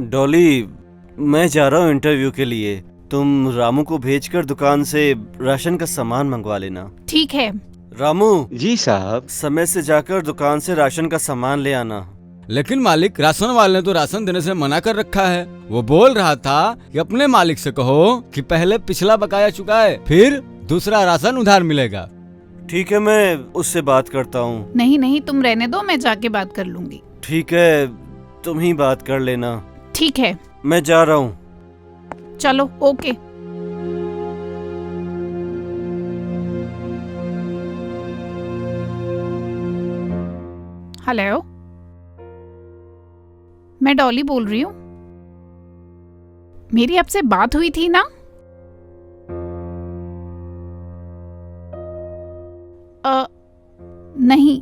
डॉली, मैं जा रहा हूँ इंटरव्यू के लिए। तुम रामू को भेजकर दुकान से राशन का सामान मंगवा लेना। ठीक है। रामू, जी साहब। समय से जाकर दुकान से राशन का सामान ले आना। लेकिन मालिक, राशन वाले ने तो राशन देने से मना कर रखा है। वो बोल रहा था कि अपने मालिक से कहो कि पहले पिछला बकाया चुकाए, फिर दूसरा राशन उधार मिलेगा। ठीक है, मैं उससे बात करता हूँ। नहीं नहीं, तुम रहने दो, मैं जाके बात कर लूंगी। ठीक है, तुम ही बात कर लेना। ठीक है, मैं जा रहा हूँ। चलो ओके। हेलो, मैं डॉली बोल रही हूँ। मेरी आपसे बात हुई थी ना? नहीं,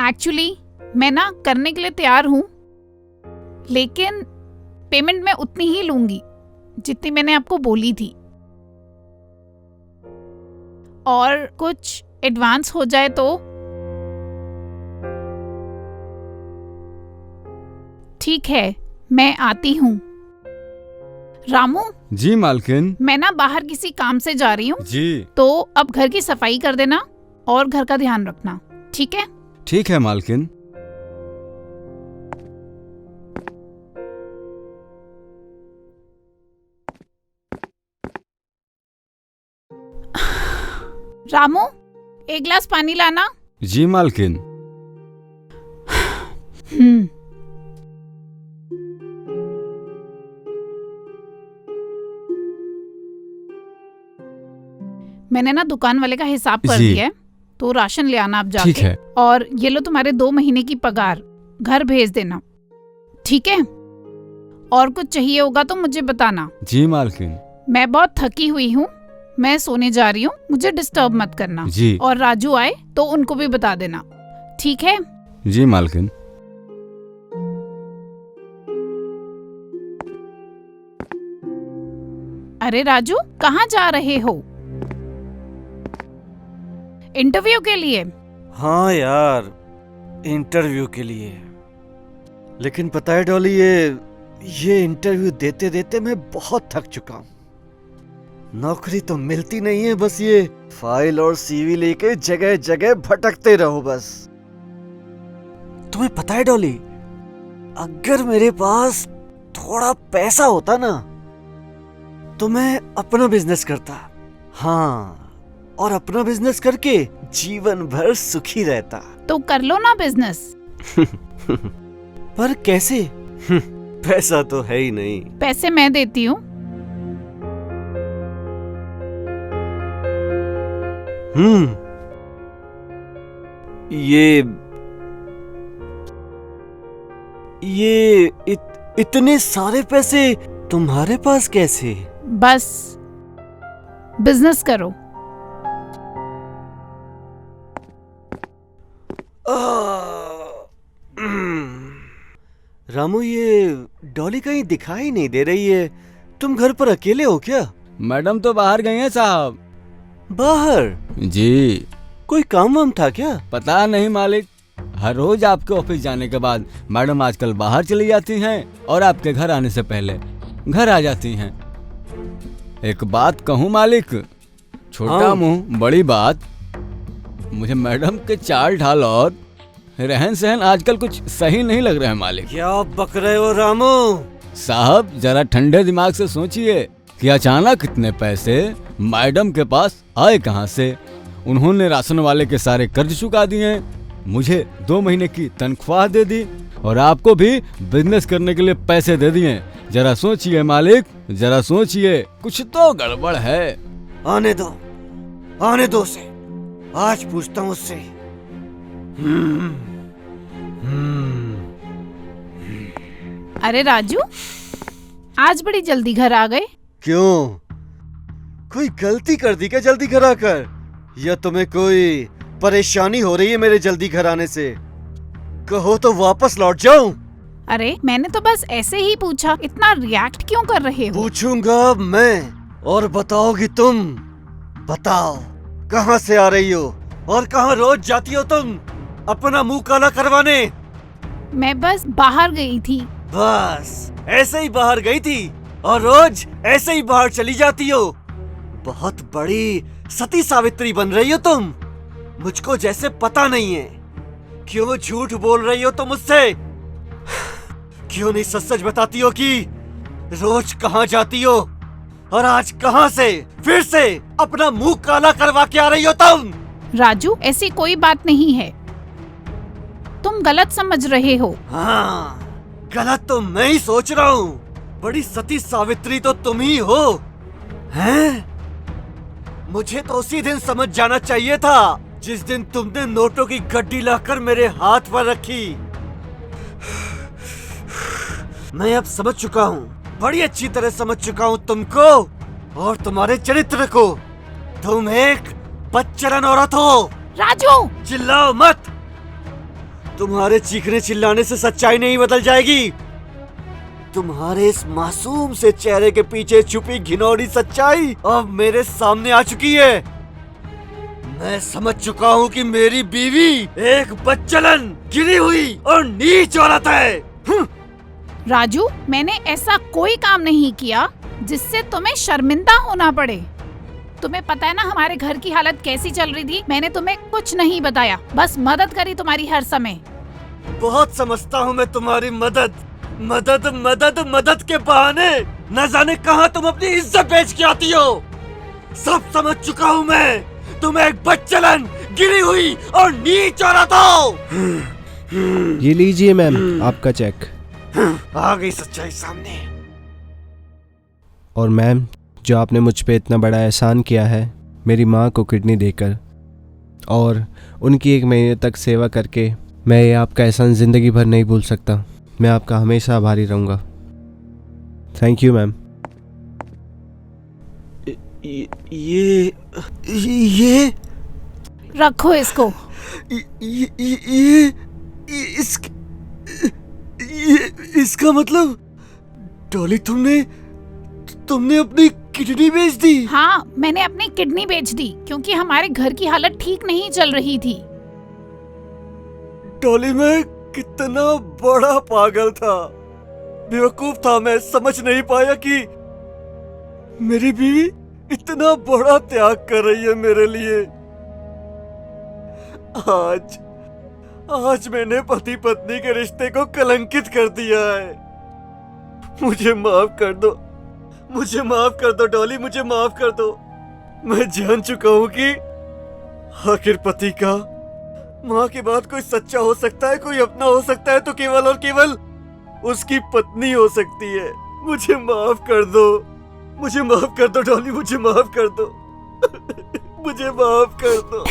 एक्चुअली मैं ना करने के लिए तैयार हूँ, लेकिन पेमेंट मैं उतनी ही लूंगी जितनी मैंने आपको बोली थी। और कुछ एडवांस हो जाए तो ठीक है, मैं आती हूँ। रामू जी मालकिन। मैं ना बाहर किसी काम से जा रही हूँ जी। तो अब घर की सफाई कर देना और घर का ध्यान रखना, ठीक है? ठीक है मालकिन। रामू, एक गिलास पानी लाना। जी मालकिन। मैंने ना दुकान वाले का हिसाब कर जी। दिया है, तो राशन ले आना आप जाके। ठीक है। और ये लो तुम्हारे 2 महीने की पगार, घर भेज देना, ठीक है? और कुछ चाहिए होगा तो मुझे बताना। जी मालकिन। मैं बहुत थकी हुई हूँ, मैं सोने जा रही हूँ, मुझे डिस्टर्ब मत करना। जी। और राजू आए तो उनको भी बता देना, ठीक है? जी मालकिन। अरे राजू, कहाँ जा रहे हो? इंटरव्यू के लिए? हाँ यार, इंटरव्यू के लिए। लेकिन पता है डॉली, ये इंटरव्यू देते देते मैं बहुत थक चुका हूँ। नौकरी तो मिलती नहीं है, बस ये फाइल और सीवी लेके जगह जगह भटकते रहो बस। तुम्हें पता है डॉली, अगर मेरे पास थोड़ा पैसा होता ना तो मैं अपना बिजनेस करता। हाँ, और अपना बिजनेस करके जीवन भर सुखी रहता। तो कर लो ना बिजनेस। पर कैसे? पैसा तो है ही नहीं। पैसे मैं देती हूँ। इतने सारे पैसे तुम्हारे पास कैसे? बस बिजनेस करो। रामू, ये डॉली कहीं दिखाई नहीं दे रही है। तुम घर पर अकेले हो क्या? मैडम तो बाहर गई हैं साहब। बाहर? जी। कोई काम वाम था क्या? पता नहीं मालिक, हर रोज आपके ऑफिस जाने के बाद मैडम आजकल बाहर चली जाती हैं और आपके घर आने से पहले घर आ जाती हैं। एक बात कहूँ मालिक, छोटा हाँ। मुंह बड़ी बात। मुझे मैडम के चाल ढाल और रहन सहन आजकल कुछ सही नहीं लग रहा है मालिक। क्या बक रहे हो रामू? साहब जरा ठंडे दिमाग से सोचिए कि अचानक इतने पैसे मैडम के पास आए कहाँ से। उन्होंने राशन वाले के सारे कर्ज चुका दिए, मुझे 2 महीने की तनख्वाह दे दी और आपको भी बिजनेस करने के लिए पैसे दे दिए। जरा सोचिए मालिक, जरा सोचिए, कुछ तो गड़बड़ है। आने दो उसे, आज पूछता हूँ उससे। अरे राजू, आज बड़ी जल्दी घर आ गए। क्यों, कोई गलती कर दी क्या जल्दी घर आकर? या तुम्हें कोई परेशानी हो रही है मेरे जल्दी घर आने से? कहो तो वापस लौट जाऊं? अरे मैंने तो बस ऐसे ही पूछा, इतना रिएक्ट क्यों कर रहे हो? पूछूंगा मैं और बताओगी तुम। बताओ, कहाँ से आ रही हो और कहाँ रोज जाती हो तुम अपना मुंह काला करवाने? मैं बस बाहर गई थी। बस ऐसे ही बाहर गई थी और रोज ऐसे ही बाहर चली जाती हो। बहुत बड़ी सती सावित्री बन रही हो तुम। मुझको जैसे पता नहीं है। क्यों झूठ बोल रही हो तुम मुझसे? क्यों नहीं सच सच बताती हो कि रोज कहाँ जाती हो और आज कहाँ से फिर से अपना मुंह काला करवा के आ रही हो तुम? राजू, ऐसी कोई बात नहीं है, तुम गलत समझ रहे हो। हाँ, गलत तो मैं ही सोच रहा हूँ। बड़ी सती सावित्री तो तुम ही हो, हैं? मुझे तो उसी दिन समझ जाना चाहिए था जिस दिन तुमने नोटों की गड्डी लाकर मेरे हाथ पर रखी। मैं अब समझ चुका हूँ, बड़ी अच्छी तरह समझ चुका हूँ तुमको और तुम्हारे चरित्र को। तुम एक बदचलन औरत हो। राजू, चिल्लाओ मत। तुम्हारे चीखने चिल्लाने से सच्चाई नहीं बदल जाएगी। तुम्हारे इस मासूम से चेहरे के पीछे छुपी घिनौनी सच्चाई अब मेरे सामने आ चुकी है। मैं समझ चुका हूँ कि मेरी बीवी एक बदचलन, गिरी हुई और नीच औरत है। राजू, मैंने ऐसा कोई काम नहीं किया जिससे तुम्हें शर्मिंदा होना पड़े। तुम्हें पता है ना हमारे घर की हालत कैसी चल रही थी। मैंने तुम्हें कुछ नहीं बताया, बस मदद करी तुम्हारी हर समय। बहुत समझता हूँ मैं तुम्हारी मदद मदद मदद मदद के बहाने न जाने कहाँ तुम अपनी इज्जत बेच के आती हो। सब समझ चुका हूँ मैं। तुम एक बदचलन, गिरी हुई और नीच औरत हो। ये लीजिए मैम आपका चेक। आ गई सच्चाई सामने। और मैम, जो आपने मुझ पे इतना बड़ा एहसान किया है मेरी माँ को किडनी देकर और उनकी 1 महीने तक सेवा करके, मैं ये आपका एहसान ज़िंदगी भर नहीं भूल सकता। मैं आपका हमेशा आभारी रहूँगा। Thank you ma'am. ये रखो इसको। इसका मतलब डॉली तुमने अपनी किडनी बेच दी? हाँ, मैंने अपनी किडनी बेच दी क्योंकि हमारे घर की हालत ठीक नहीं चल रही थी। डॉली, मैं कितना बड़ा पागल था, बेवकूफ था। मैं समझ नहीं पाया कि मेरी बीवी इतना बड़ा त्याग कर रही है मेरे लिए। आज मैंने पति पत्नी के रिश्ते को कलंकित कर दिया है। मुझे माफ कर दो, मुझे माफ कर दो डॉली, मुझे माफ कर दो। मैं जान चुका हूँ कि आखिर पति का माँ के बाद कोई सच्चा हो सकता है, कोई अपना हो सकता है तो केवल और केवल उसकी पत्नी हो सकती है। मुझे माफ कर दो, मुझे माफ कर दो डॉली, मुझे माफ कर दो। मुझे माफ कर दो।